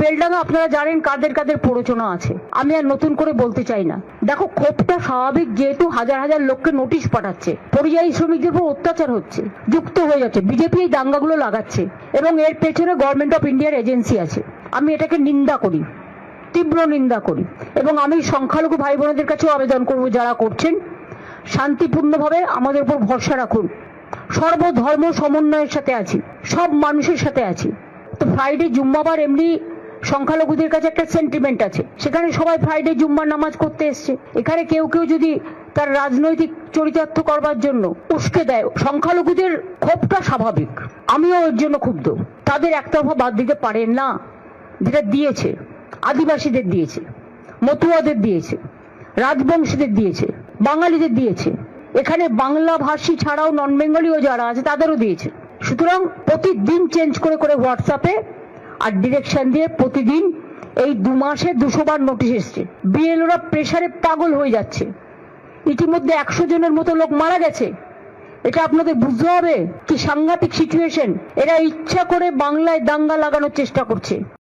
বেলডাঙ্গা আপনারা জানেন কাদের কাদের প্ররোচনা আছে, আমি আর নতুন করে বলতে চাই না। দেখো, ক্ষোভটা স্বাভাবিক, যেহেতু হাজার হাজার লোককে নোটিশ পাঠাচ্ছে, পরিযায়ী শ্রমিকদের উপর অত্যাচার হচ্ছে, যুক্ত হয়ে যাচ্ছে, বিজেপি এই দাঙ্গাগুলো লাগাচ্ছে এবং এর পেছনে গভর্নমেন্ট অফ ইন্ডিয়ার এজেন্সি আছে। আমি এটাকে নিন্দা করি, তীব্র নিন্দা করি, এবং আমি সংখ্যালঘু ভাই বোনদের কাছেও আবেদন করব, যারা করছেন শান্তিপূর্ণভাবে আমাদের উপর ভরসা রাখুন। সর্বধর্ম সমন্বয়ের সাথে আছি, সব মানুষের সাথে আছি। তো ফ্রাইডে জুম্মাবার এমনি সংখ্যালঘুদের কাছে একটা সেন্টিমেন্ট আছে, সেখানে সবাই ফ্রাইডে জুম্মার নামাজ করতে এসছে। এখানে কেউ কেউ যদি তার রাজনৈতিক চরিতার্থ করবার জন্য উস্কে দেয়, সংখ্যালঘুদের ক্ষোভটা স্বাভাবিক, আমিও এর জন্য ক্ষুব্ধ। তাদের একতরফা বাদ দিতে পারেন না, যেটা দিয়েছে আদিবাসীদের দিয়েছে, মতুয়াদের দিয়েছে, রাজবংশীদের দিয়েছে, বাঙালিদের দিয়েছে, এখানে বাংলা ভাষী ছাড়াও নন বেঙ্গলিও যারা আছে তাদেরও দিয়েছে। সুতরাং প্রতিদিন চেঞ্জ করে করে হোয়াটসঅ্যাপে আর ডিরেকশন দিয়ে প্রতিদিন এই 2 মাসে 200 বার নোটিশ এসছে। বিএলওরা প্রেসারে পাগল হয়ে যাচ্ছে, ইতিমধ্যে 100 জনের মতো লোক মারা গেছে। এটা আপনাদের বুঝতে হবে কি সাংঘাতিক সিচুয়েশন। এরা ইচ্ছা করে বাংলায় দাঙ্গা লাগানোর চেষ্টা করছে।